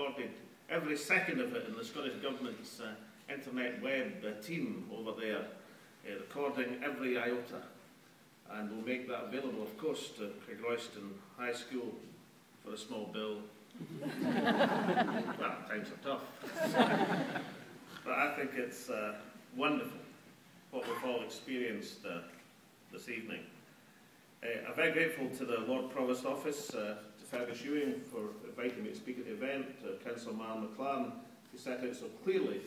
recorded every second of it in the Scottish Government's internet web team over there, recording every iota. And we'll make that available, of course, to Craigroyston High School for a small bill. Well, times are tough. But I think it's wonderful what we've all experienced this evening. I'm very grateful to the Lord Provost Office, to Fergus Ewing for inviting me to speak at the event, to Councillor Marn McLaren, who set out so clearly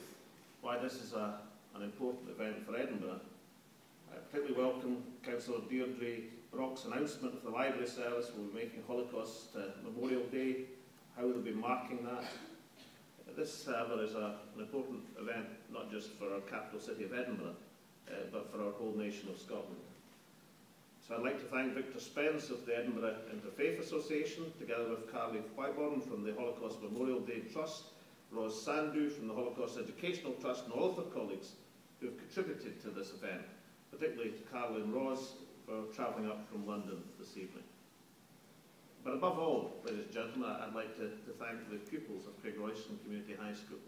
why this is an important event for Edinburgh. I particularly welcome Councillor Deirdre Brock's announcement of the library service. We'll be making Holocaust Memorial Day, how they'll be marking that. This, however, is an important event not just for our capital city of Edinburgh, but for our whole nation of Scotland. So I'd like to thank Victor Spence of the Edinburgh Interfaith Association, together with Carly Whiteborn from the Holocaust Memorial Day Trust, Ros Sandhu from the Holocaust Educational Trust, and all of their colleagues who have contributed to this event, particularly to Carly and Ros for travelling up from London this evening. But above all, ladies and gentlemen, I'd like to thank the pupils of Craigroyston Community High School.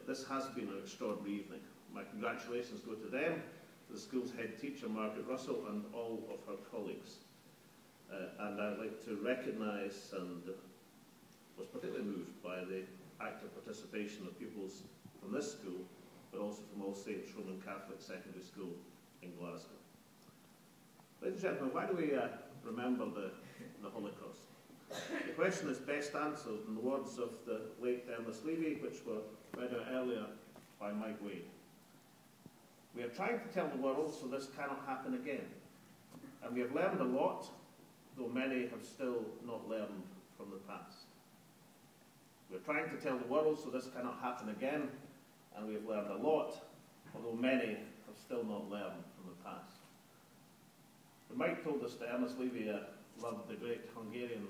This has been an extraordinary evening. My congratulations go to them, to the school's head teacher, Margaret Russell, and all of her colleagues. And I'd like to recognise and was particularly moved by the active participation of pupils from this school, but also from All Saints Roman Catholic Secondary School in Glasgow. Ladies and gentlemen, why do we remember the Holocaust? The question is best answered in the words of the late Ernest Levy, which were read out earlier by Mike Wade. We are trying to tell the world so this cannot happen again. And we have learned a lot, though many have still not learned from the past. We are trying to tell the world so this cannot happen again, and we have learned a lot, although many have still not learned from the past. When Mike told us that Ernest Levy loved the great Hungarian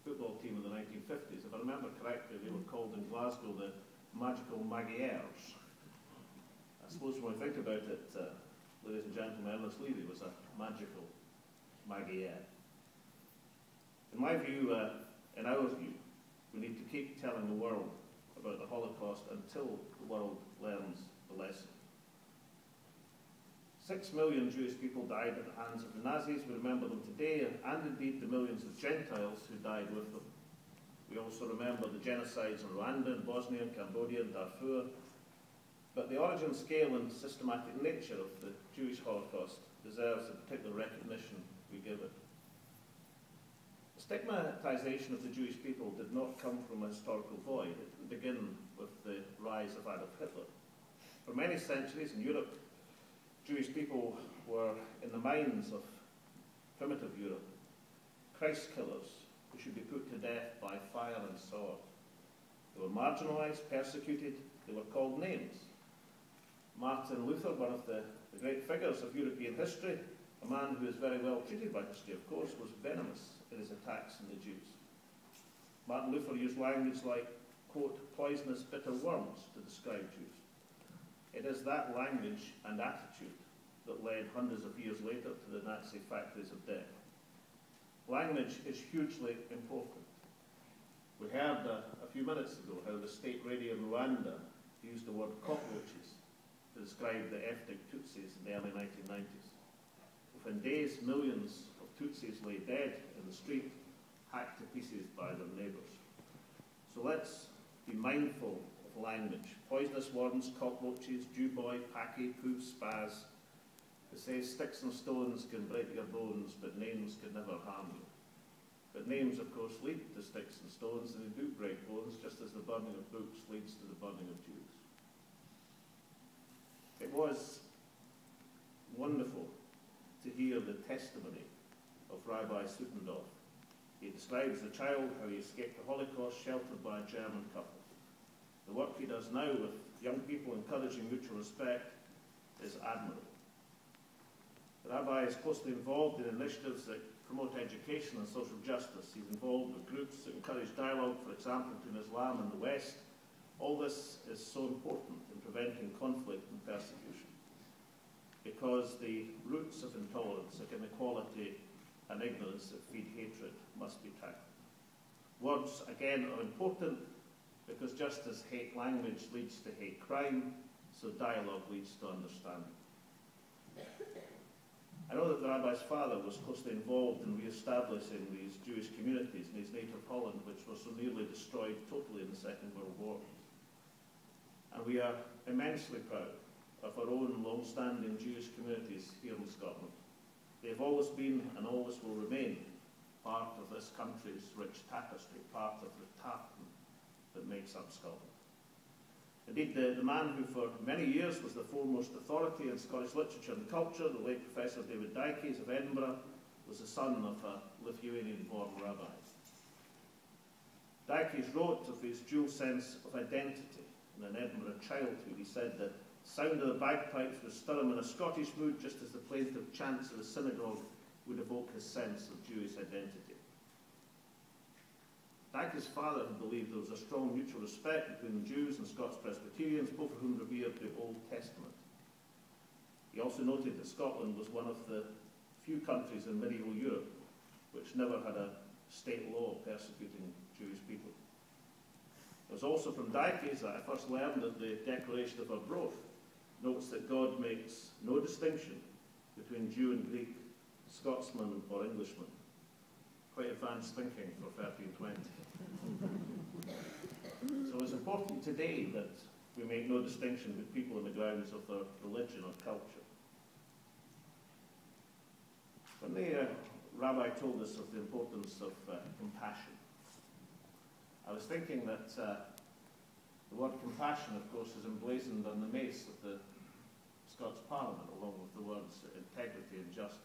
football team of the 1950s, if I remember correctly, they were called in Glasgow the Magical Magyars. I suppose when we think about it, ladies and gentlemen, Ernest Levy was a magical Magyar. In my view, in our view, we need to keep telling the world about the Holocaust until the world learns the lesson. 6 million Jewish people died at the hands of the Nazis. We remember them today, and indeed the millions of Gentiles who died with them. We also remember the genocides in Rwanda, in Bosnia, in Cambodia, and Darfur. But the origin, scale, and systematic nature of the Jewish Holocaust deserves the particular recognition we give it. The stigmatization of the Jewish people did not come from a historical void. It didn't begin with the rise of Adolf Hitler. For many centuries in Europe, Jewish people were in the minds of primitive Europe Christ killers who should be put to death by fire and sword. They were marginalized, persecuted, they were called names. Martin Luther, one of the great figures of European history, a man who is very well treated by history, of course, was venomous in his attacks on the Jews. Martin Luther used language like, quote, poisonous bitter worms to describe Jews. It is that language and attitude that led hundreds of years later to the Nazi factories of death. Language is hugely important. We heard a few minutes ago how the state radio in Rwanda used the word cockroaches to describe the ethnic Tutsis in the early 1990s. Within days, millions of Tutsis lay dead in the street, hacked to pieces by their neighbours. So let's be mindful of language. Poisonous worms, cockroaches, Jew boy, packy, poof, spaz. It says sticks and stones can break your bones, but names can never harm you. But names, of course, lead to sticks and stones, and they do break bones, just as the burning of books leads to the burning of Jews. It was wonderful to hear the testimony of Rabbi Sutendorf. He describes as a child how he escaped the Holocaust sheltered by a German couple. The work he does now with young people encouraging mutual respect is admirable. The Rabbi is closely involved in initiatives that promote education and social justice. He's involved with groups that encourage dialogue, for example, between Islam and the West. All this is so important in preventing conflict and persecution, because the roots of intolerance, like inequality and ignorance that feed hatred, must be tackled. Words, again, are important, Because just as hate language leads to hate crime, so dialogue leads to understanding. I know that the rabbi's father was closely involved in re-establishing these Jewish communities in his native Holland, which were so nearly destroyed totally in the Second World War. And we are immensely proud of our own long-standing Jewish communities here in Scotland. They have always been and always will remain part of this country's rich tapestry, part of the tartan that makes up Scotland. Indeed, the man who for many years was the foremost authority in Scottish literature and culture, the late Professor David Dykes of Edinburgh, was the son of a Lithuanian-born rabbi. Dykes wrote of his dual sense of identity. In an Edinburgh childhood, he said that the sound of the bagpipes would stir him in a Scottish mood, just as the plaintive chants of the synagogue would evoke his sense of Jewish identity. Dykes' father had believed there was a strong mutual respect between the Jews and Scots Presbyterians, both of whom revered the Old Testament. He also noted that Scotland was one of the few countries in medieval Europe which never had a state law persecuting Jewish people. It was also from Dykes that I first learned that the Declaration of Arbroath notes that God makes no distinction between Jew and Greek, Scotsman or Englishman. Quite advanced thinking for 1320. So it's important today that we make no distinction with people on the grounds of their religion or culture. When the rabbi told us of the importance of compassion, I was thinking that the word compassion, of course, is emblazoned on the mace of the Scots Parliament, along with the words integrity and justice.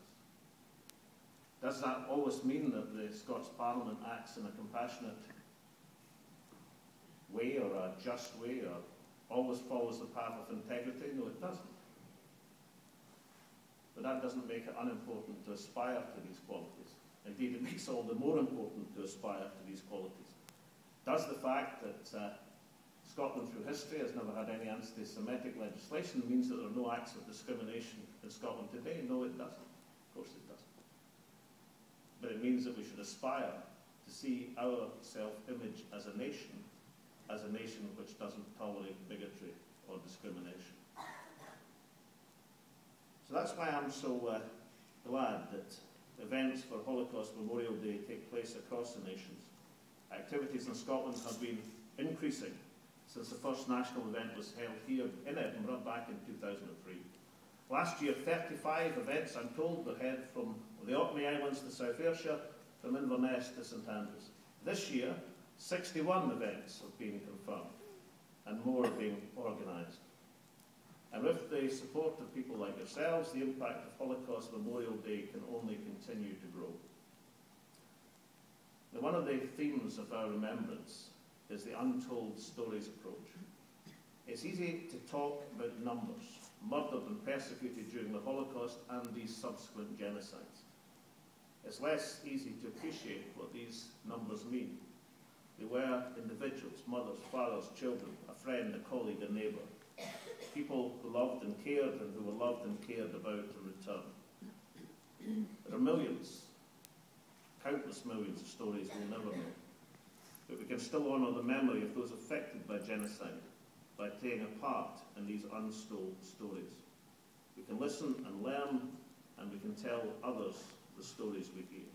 Does that always mean that the Scots Parliament acts in a compassionate way or a just way or always follows the path of integrity? No, it doesn't. But that doesn't make it unimportant to aspire to these qualities. Indeed, it makes all the more important to aspire to these qualities. Does the fact that Scotland through history has never had any anti-Semitic legislation means that there are no acts of discrimination in Scotland today? No, it doesn't. Of course it doesn't. But it means that we should aspire to see our self-image as a nation which doesn't tolerate bigotry or discrimination. So that's why I'm so glad that events for Holocaust Memorial Day take place across the nations. Activities in Scotland have been increasing since the first national event was held here in Edinburgh back in 2003. Last year, 35 events, I'm told, were held from the Orkney Islands to South Ayrshire, from Inverness to St Andrews. This year, 61 events have been confirmed, and more are being organised. And with the support of people like yourselves, the impact of Holocaust Memorial Day can only continue to grow. Now, one of the themes of our remembrance is the untold stories approach. It's easy to talk about numbers, murdered and persecuted during the Holocaust and these subsequent genocides. It's less easy to appreciate what these numbers mean. They were individuals, mothers, fathers, children, a friend, a colleague, a neighbour, people who loved and cared and who were loved and cared about in return. There are millions, countless millions of stories we'll never know, but we can still honour the memory of those affected by genocide by playing a part in these untold stories. We can listen and learn, and we can tell others the stories we hear.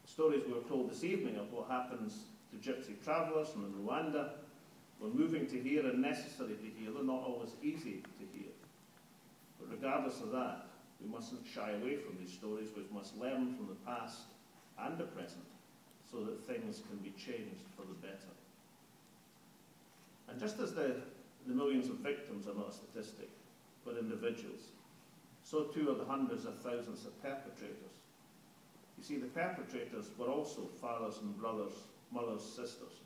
The stories we were told this evening of what happens to gypsy travellers in Rwanda were moving to hear and necessary to hear. They're not always easy to hear. But regardless of that, we mustn't shy away from these stories. We must learn from the past and the present so that things can be changed for the better. And just as the millions of victims are not a statistic, but individuals, so too are the hundreds of thousands of perpetrators. You see, the perpetrators were also fathers and brothers, mothers, sisters.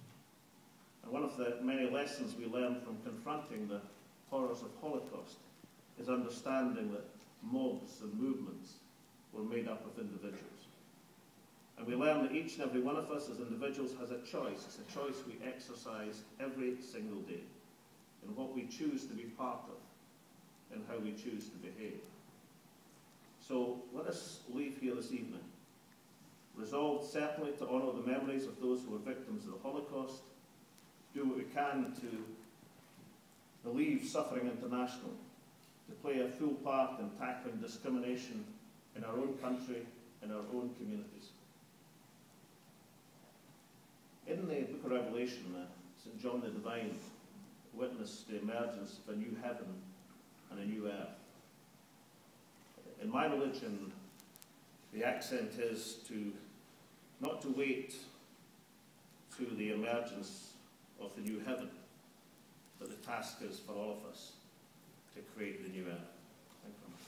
And one of the many lessons we learn from confronting the horrors of Holocaust is understanding that mobs and movements were made up of individuals. And we learn that each and every one of us as individuals has a choice. It's a choice we exercise every single day in what we choose to be part of and how we choose to behave. So let us leave here this evening, resolved certainly to honour the memories of those who were victims of the Holocaust, do what we can to relieve Suffering International, to play a full part in tackling discrimination in our own country, in our own communities. In the book of Revelation, St. John the Divine witnessed the emergence of a new heaven and a new earth. In my religion, the accent is not to wait to the emergence of the new heaven, but the task is for all of us to create the new earth. Thank you very much.